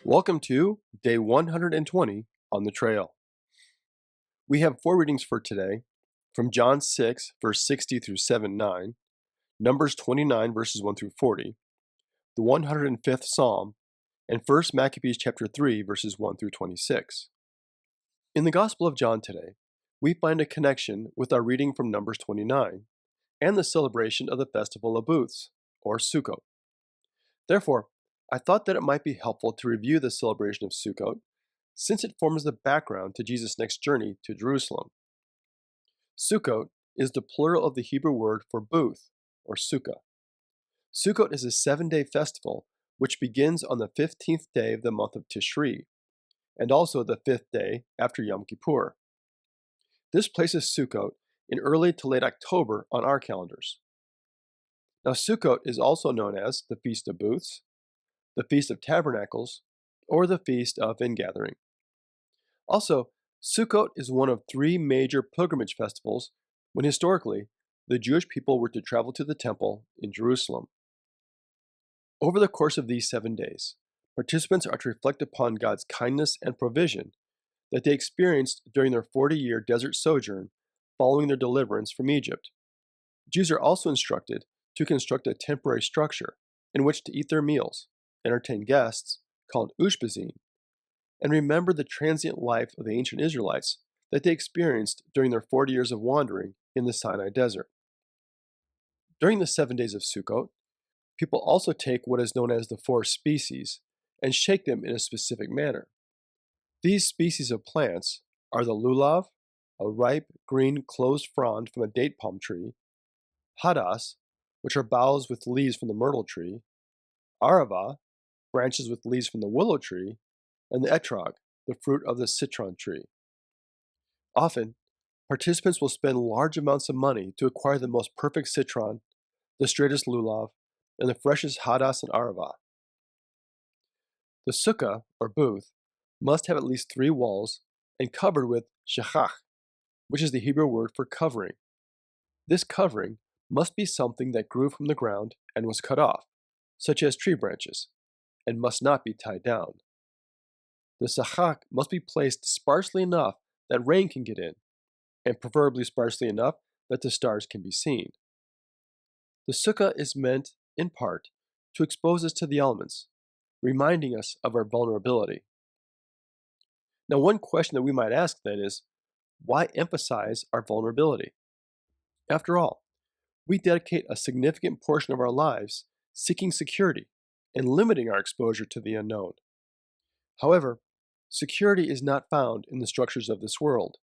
Welcome to day 120 on the trail. We have four readings for today from John 6, verse 60 through 7 9, Numbers 29, verses 1 through 40, the 105th Psalm, and 1 Maccabees chapter 3, verses 1 through 26. In the Gospel of John today, we find a connection with our reading from Numbers 29 and the celebration of the Festival of Booths, or Sukkot. Therefore, I thought that it might be helpful to review the celebration of Sukkot, since it forms the background to Jesus' next journey to Jerusalem. Sukkot is the plural of the Hebrew word for booth, or sukkah. Sukkot is a 7-day festival which begins on the 15th day of the month of Tishri, and also the 5th day after Yom Kippur. This places Sukkot in early to late October on our calendars. Now, Sukkot is also known as the Feast of Booths, the Feast of Tabernacles, or the Feast of Ingathering. Also, Sukkot is one of three major pilgrimage festivals when historically the Jewish people were to travel to the temple in Jerusalem. Over the course of these 7 days, participants are to reflect upon God's kindness and provision that they experienced during their 40-year desert sojourn following their deliverance from Egypt. Jews are also instructed to construct a temporary structure in which to eat their meals, entertain guests, called ushpizin, and remember the transient life of the ancient Israelites that they experienced during their 40 years of wandering in the Sinai desert. During the 7 days of Sukkot, people also take what is known as the 4 species and shake them in a specific manner. These species of plants are the lulav, a ripe green closed frond from a date palm tree, hadas, which are boughs with leaves from the myrtle tree, arava, branches with leaves from the willow tree, and the etrog, the fruit of the citron tree. Often, participants will spend large amounts of money to acquire the most perfect citron, the straightest lulav, and the freshest hadas and arava. The sukkah, or booth, must have at least 3 walls and covered with shechach, which is the Hebrew word for covering. This covering must be something that grew from the ground and was cut off, such as tree branches, and must not be tied down. The shechach must be placed sparsely enough that rain can get in, and preferably sparsely enough that the stars can be seen. The sukkah is meant, in part, to expose us to the elements, reminding us of our vulnerability. Now, one question that we might ask then is, why emphasize our vulnerability? After all, we dedicate a significant portion of our lives seeking security and limiting our exposure to the unknown. However, security is not found in the structures of this world.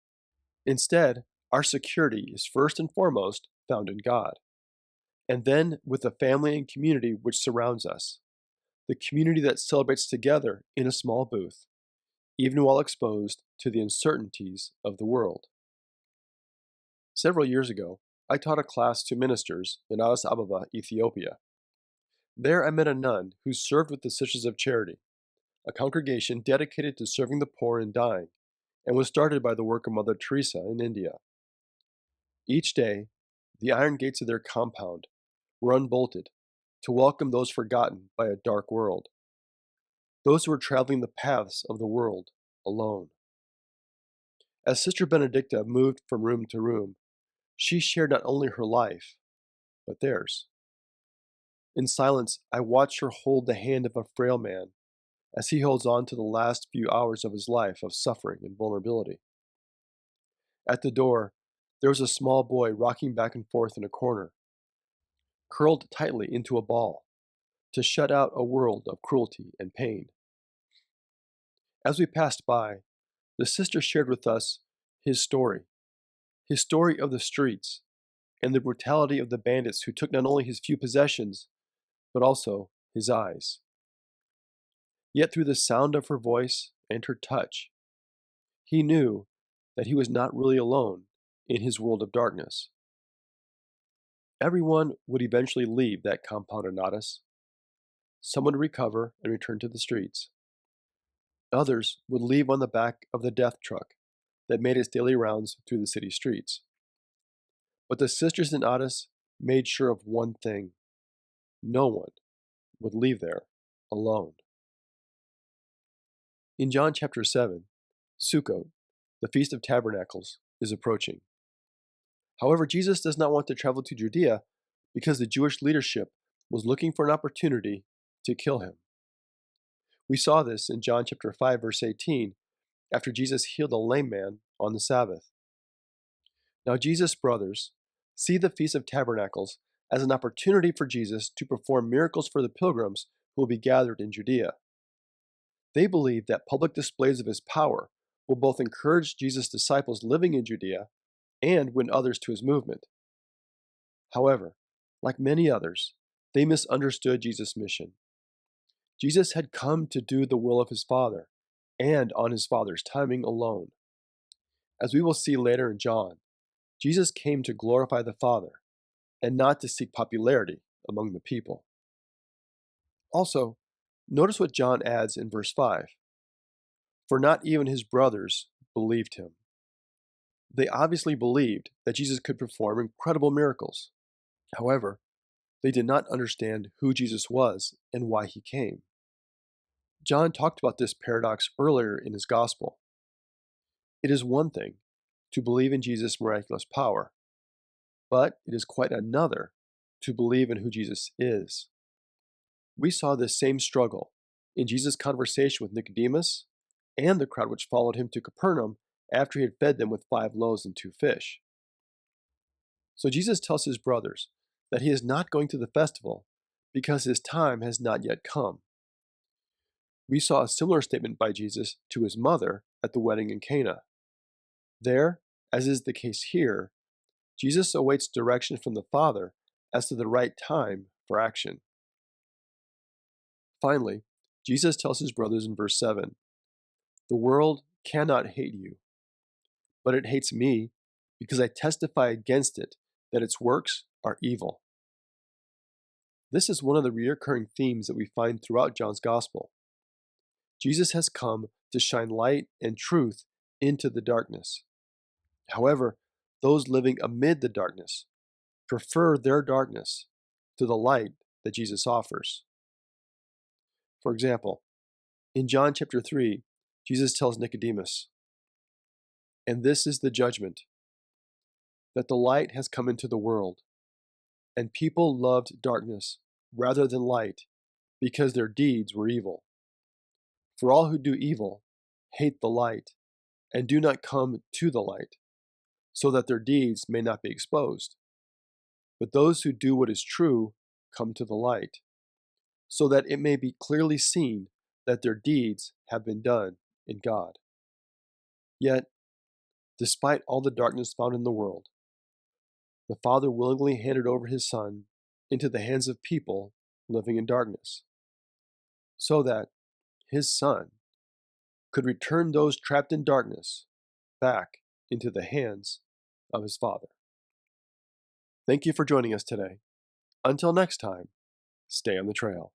Instead, our security is first and foremost found in God, and then with the family and community which surrounds us, the community that celebrates together in a small booth, even while exposed to the uncertainties of the world. Several years ago, I taught a class to ministers in Addis Ababa, Ethiopia. There I met a nun who served with the Sisters of Charity, a congregation dedicated to serving the poor and dying, and was started by the work of Mother Teresa in India. Each day, the iron gates of their compound were unbolted to welcome those forgotten by a dark world, those who were traveling the paths of the world alone. As Sister Benedicta moved from room to room, she shared not only her life, but theirs. In silence, I watched her hold the hand of a frail man as he holds on to the last few hours of his life of suffering and vulnerability. At the door, there was a small boy rocking back and forth in a corner, curled tightly into a ball, to shut out a world of cruelty and pain. As we passed by, the sister shared with us his story of the streets, and the brutality of the bandits who took not only his few possessions, but also his eyes. Yet through the sound of her voice and her touch, he knew that he was not really alone in his world of darkness. Everyone would eventually leave that compound in Addis. Some would recover and return to the streets. Others would leave on the back of the death truck that made its daily rounds through the city streets. But the sisters in Addis made sure of one thing: no one would leave there alone. In John chapter 7, Sukkot, the Feast of Tabernacles, is approaching. However, Jesus does not want to travel to Judea because the Jewish leadership was looking for an opportunity to kill him. We saw this in John chapter 5, verse 18, after Jesus healed a lame man on the Sabbath. Now, Jesus' brothers see the Feast of Tabernacles as an opportunity for Jesus to perform miracles for the pilgrims who will be gathered in Judea. They believe that public displays of his power will both encourage Jesus' disciples living in Judea and win others to his movement. However, like many others, they misunderstood Jesus' mission. Jesus had come to do the will of his Father, and on his Father's timing alone. As we will see later in John, Jesus came to glorify the Father, and not to seek popularity among the people. Also, notice what John adds in verse 5. For not even his brothers believed him. They obviously believed that Jesus could perform incredible miracles. However, they did not understand who Jesus was and why he came. John talked about this paradox earlier in his gospel. It is one thing to believe in Jesus' miraculous power, but it is quite another to believe in who Jesus is. We saw this same struggle in Jesus' conversation with Nicodemus and the crowd which followed him to Capernaum after he had fed them with 5 loaves and 2 fish. So Jesus tells his brothers that he is not going to the festival because his time has not yet come. We saw a similar statement by Jesus to his mother at the wedding in Cana. There, as is the case here, Jesus awaits direction from the Father as to the right time for action. Finally, Jesus tells his brothers in verse 7, "The world cannot hate you, but it hates me because I testify against it that its works are evil." This is one of the recurring themes that we find throughout John's Gospel. Jesus has come to shine light and truth into the darkness. However, those living amid the darkness prefer their darkness to the light that Jesus offers. For example, in John chapter 3, Jesus tells Nicodemus, "And this is the judgment, that the light has come into the world, and people loved darkness rather than light, because their deeds were evil. For all who do evil hate the light, and do not come to the light, so that their deeds may not be exposed. But those who do what is true come to the light, so that it may be clearly seen that their deeds have been done in God." Yet, despite all the darkness found in the world, the Father willingly handed over his Son into the hands of people living in darkness, so that his Son could return those trapped in darkness back into the hands of his Father. Thank you for joining us today. Until next time, stay on the trail.